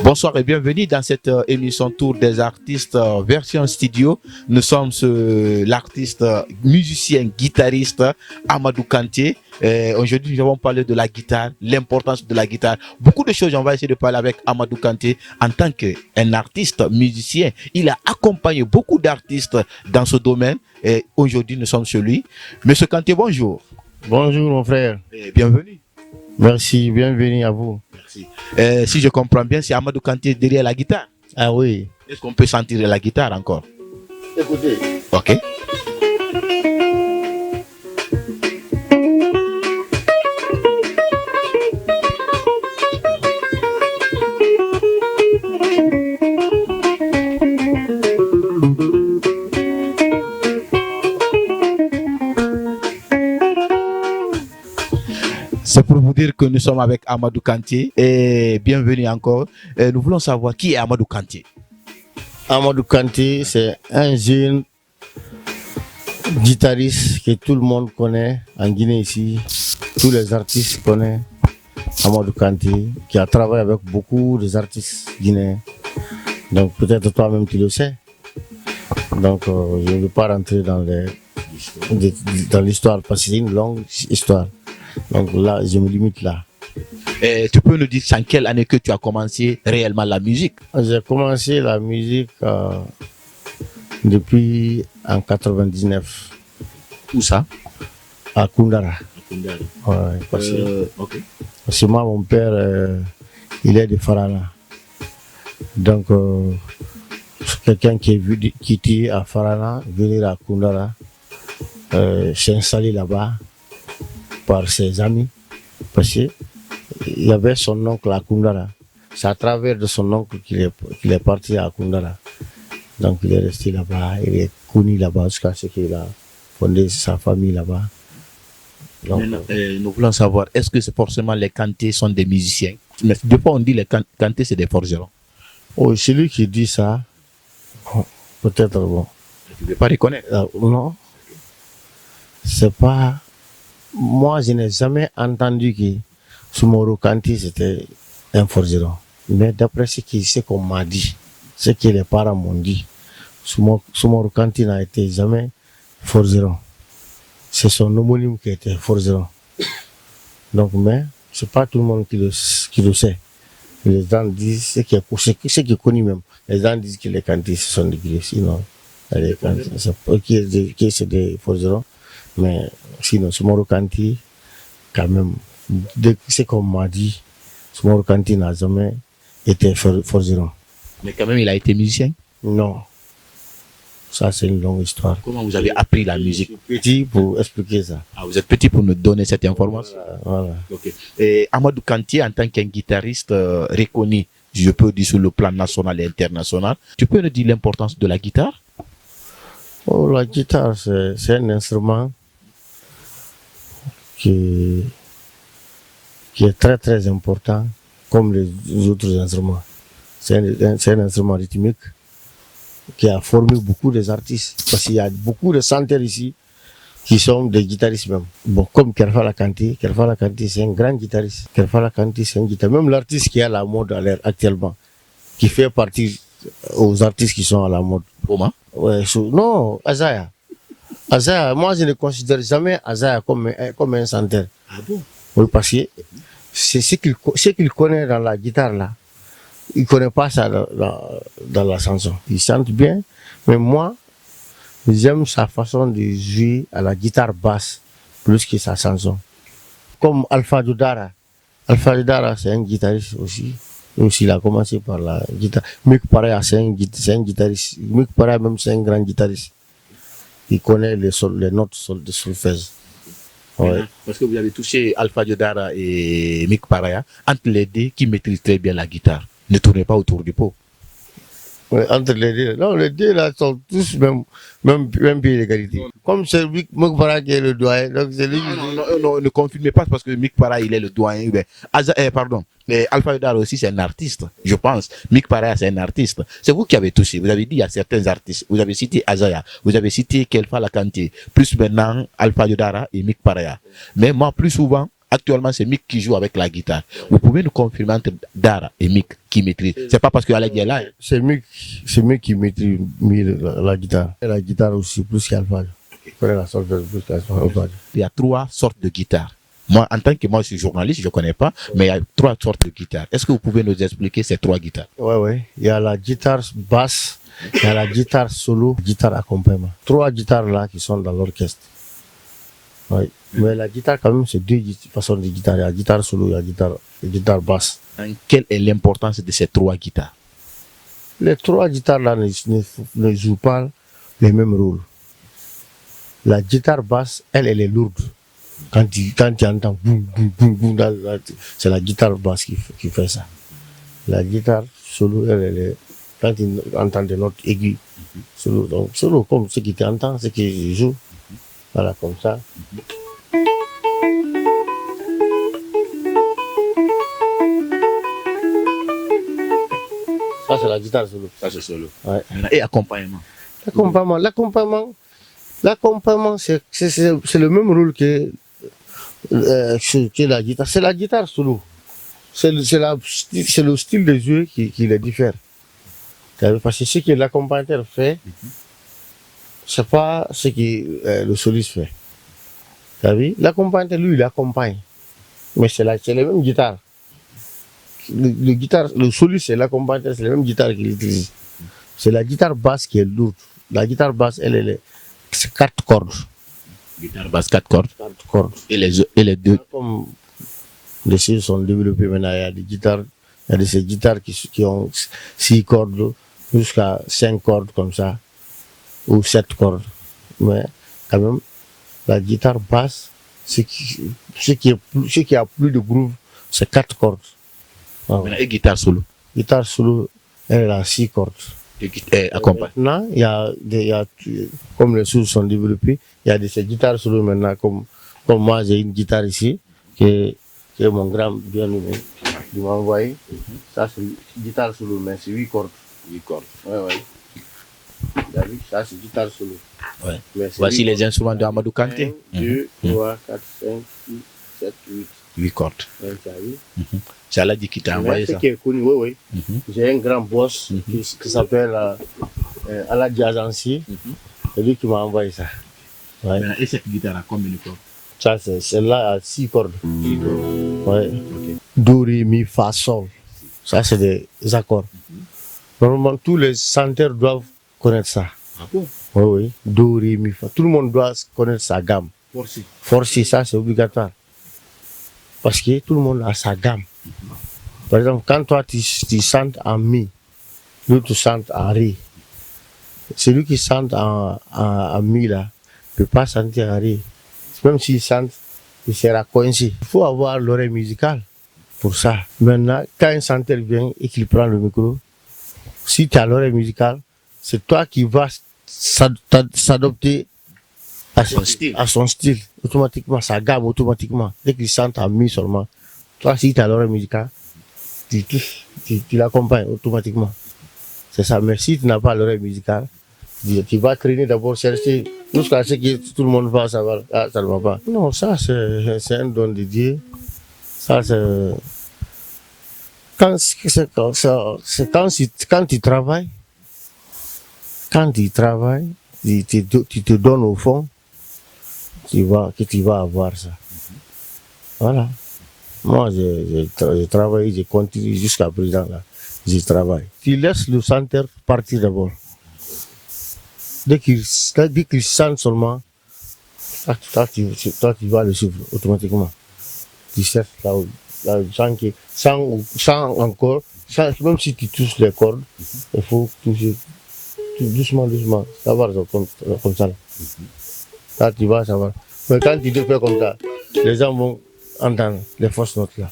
Bonsoir et bienvenue dans cette émission Tour des artistes version studio. Nous sommes l'artiste, musicien, guitariste Amadou Kanté. Aujourd'hui, nous allons parler de la guitare, l'importance de la guitare. Beaucoup de choses, on va essayer de parler avec Amadou Kanté en tant qu'un artiste, musicien. Il a accompagné beaucoup d'artistes dans ce domaine et aujourd'hui, nous sommes chez lui. Monsieur Kanté, bonjour. Bonjour mon frère. Et bienvenue. Merci, bienvenue à vous. Merci. Si je comprends bien, c'est Amadou Kanté derrière la guitare. Ah oui. Est-ce qu'on peut sentir la guitare encore? Écoutez. Ok. C'est pour vous dire que nous sommes avec Amadou Kanté et bienvenue encore. Nous voulons savoir qui est Amadou Kanté. Amadou Kanté, c'est un jeune guitariste que tout le monde connaît en Guinée ici. Tous les artistes connaissent Amadou Kanté, qui a travaillé avec beaucoup d'artistes guinéens. Donc peut-être toi-même tu le sais. Donc je ne veux pas rentrer dans l'histoire parce que c'est une longue histoire. Donc là, je me limite là. Tu peux nous dire en quelle année que tu as commencé réellement la musique? J'ai commencé la musique depuis en 99. Où ça? À Koundara. Ouais, parce que moi, mon père, il est de Farana. Donc, quelqu'un qui est venu quitter à Farana, venir à Koundara, s'est installé là-bas par ses amis, parce qu'il y avait son oncle à Koundara. C'est à travers de son oncle qu'il est parti à Koundara. Donc il est resté là-bas, il est connu là-bas jusqu'à ce qu'il a fondé sa famille là-bas. Donc, nous voulons savoir, est-ce que c'est forcément les Kanté sont des musiciens? Mais des fois on dit les Kanté c'est des forgerons. Oh, celui qui dit ça, peut-être bon. Tu ne veux pas reconnaître? Non, c'est pas... Moi, je n'ai jamais entendu que Soumoro Kanté c'était un forgeron. Mais d'après ce qu'on m'a dit, ce que les parents m'ont dit, Soumoro Kanté n'a été jamais forgeron. C'est son homonyme qui était forgeron. Donc, mais c'est pas tout le monde qui le sait. Les gens disent ce qui est connu même. Les gens disent que les Kanté ce sont des gris. Sinon, les Kanté, c'est des forgerons. Mais sinon, Soumoro Kanté, quand même, ce qu'on m'a dit, Soumoro Kanté n'a jamais été forgeron. Mais quand même, il a été musicien? Non. Ça, c'est une longue histoire. Comment vous avez appris la musique? Je suis petit pour expliquer ça. Ah, vous êtes petit pour nous donner cette information? Voilà. Okay. Et Amadou Kanté, en tant qu'un guitariste reconnu, je peux dire sur le plan national et international, tu peux nous dire l'importance de la guitare? Oh, la guitare, c'est un instrument qui est très très important comme les autres instruments. C'est un instrument rythmique qui a formé beaucoup d'artistes parce qu'il y a beaucoup de chanteurs ici qui sont des guitaristes même. Bon, comme Kerfala Kanté c'est un grand guitariste. Kerfala Kanté c'est un guitariste. Même l'artiste qui est à la mode actuellement, qui fait partie aux artistes qui sont à la mode. Comment? Ouais, non, Azaya. Azaya, moi je ne considère jamais Azaya comme un chanteur. Ah bon? Oui, parce que c'est ce qu'il connaît dans la guitare là. Il ne connaît pas ça dans la chanson. Il chante bien, mais moi, j'aime sa façon de jouer à la guitare basse plus que sa chanson. Comme Alpha Dudara. Alpha Dudara, c'est un guitariste aussi. Aussi, il a commencé par la guitare. Mick Paraya, c'est un guitariste. Mick Paraya, même, c'est un grand guitariste. Il connaît les notes de solfège. Ouais. Parce que vous avez touché Alpha Dudara et Mick Paraya, entre les deux qui maîtrisent très bien la guitare. Ne tournez pas autour du pot. Ouais, entre les deux. Non, les deux là sont tous même pied d'égalité. Comme c'est Mick Paraya qui est le doyen, donc c'est lui. Non, ne confirmez pas parce que Mick Paraya il est le doyen. Pardon. Alpha Dudara aussi c'est un artiste, je pense. Mick Paraya c'est un artiste. C'est vous qui avez touché. Vous avez dit il y a certains artistes. Vous avez cité Azaya, vous avez cité Kerfala Kanté. Plus maintenant Alpha Dudara et Mick Paraya. Mais moi plus souvent Actuellement, c'est Mick qui joue avec la guitare. Vous pouvez nous confirmer entre Dara et Mick qui maîtrise. C'est pas parce que Alec est là. Hein. C'est Mick qui maîtrise mieux la guitare. Et la guitare aussi, plus qu'Alpha. Il y a 3 sortes de guitares. Moi, en tant que moi, je suis journaliste, je ne connais pas, mais il y a 3 sortes de guitares. Est-ce que vous pouvez nous expliquer ces 3 guitares? Oui. Il y a la guitare basse, il y a la guitare solo, guitare accompagnement. 3 guitares là qui sont dans l'orchestre. Oui. Mais la guitare, quand même, c'est 2 façons de guitare. Il y a la guitare solo, il y a la guitare basse. Quelle est l'importance de ces 3 guitares? Les 3 guitares là ne jouent pas les mêmes rôles. La guitare basse, elle est lourde. Quand tu entends boum, boum, boum, boum, c'est la guitare basse qui fait ça. La guitare solo, elle est, quand tu entends des notes aiguës, solo comme ce qui t'entend, ce qui joue, voilà, comme ça. Ça, c'est la guitare solo. Ça, c'est solo. Ouais. Et accompagnement. L'accompagnement, c'est le même rôle que la guitare. C'est la guitare solo. C'est le style de jeu qui les diffère. Parce que ce que l'accompagnateur fait, c'est pas ce que le soliste fait. Tu as vu? L'accompagnateur, lui, il accompagne. Mais c'est la même guitare. Le soliste, c'est l'accompagnateur, c'est la même guitare qu'il utilise. C'est la guitare basse qui est lourde. La guitare basse, c'est 4 cordes. Guitare basse, 4 cordes. 4 cordes. Et les 2. Comme les choses sont développées maintenant, il y a des guitares, il y a ces guitares qui ont 6 cordes jusqu'à 5 cordes comme ça, ou 7 cordes. Mais quand même, la guitare basse, ce qui a plus de groove, c'est 4 cordes. Et guitare solo? Guitare solo, elle a 6 cordes. Accompagne. Maintenant, il y a, comme les choses sont développées, il y a ces guitares solo maintenant, comme moi j'ai une guitare ici, que mon grand bien-aimé m'a envoyé. Ça c'est une guitare solo, mais c'est 8 cordes. 8 cordes. Ouais. Ça c'est guitare solo. Ouais. Voici les instruments de Amadou Kanté. 1, 2, 3, 4, 5, 6, 7, 8. 8 cordes. C'est Aladi qui t'a envoyé ça. Qui est connu, oui. J'ai un grand boss qui s'appelle Aladi Azansi. C'est lui qui m'a envoyé ça. Ouais. Et cette guitare a combien de cordes? Ça, celle-là a 6 cordes. 6 cordes. Ouais. Do, ré, mi, fa, sol. Ça, c'est des accords. Normalement, tous les chanteurs doivent connaître ça. Ah bon? Oui. Do, ré, mi, fa. Tout le monde doit connaître sa gamme. Forci, ça, c'est obligatoire. Parce que tout le monde a sa gamme. Par exemple, quand toi, tu chantes en mi, l'autre chante en ré. Celui qui chante en mi, là, ne peut pas chanter en ré. Même s'il chante, il sera coincé. Il faut avoir l'oreille musicale pour ça. Maintenant, quand un chanteur vient et qu'il prend le micro, si tu as l'oreille musicale, c'est toi qui vas s'adopter à son style, automatiquement, sa gamme automatiquement. Dès qu'il chante en mi seulement, toi, si tu as l'oreille musicale, tu l'accompagnes automatiquement. C'est ça. Mais si tu n'as pas l'oreille musicale, tu vas traîner d'abord, chercher jusqu'à ce que tout le monde va savoir. Ah, ça ne va pas. Non, ça, c'est un don de Dieu. Ça, c'est. Quand tu travailles, tu te donnes au fond, tu vas avoir ça. Voilà. Moi, j'ai travaillé, j'ai continué jusqu'à présent, là. Je travaille. Tu laisses le chanteur partir d'abord. Dès qu'il chante seulement, toi, tu vas le suivre automatiquement. Tu cherches là, sans encore, même si tu touches les cordes, il faut toucher doucement, ça va comme ça. Là, tu vas savoir. Mais quand tu te fais comme ça, les gens vont entendre les fausses notes là.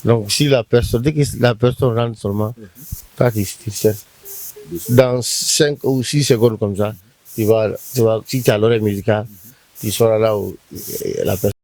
Donc, si dès que la personne rentre seulement, toi, tu cherches. Dans 5 ou 6 secondes comme ça, si tu as l'oreille musicale, tu seras là où la personne.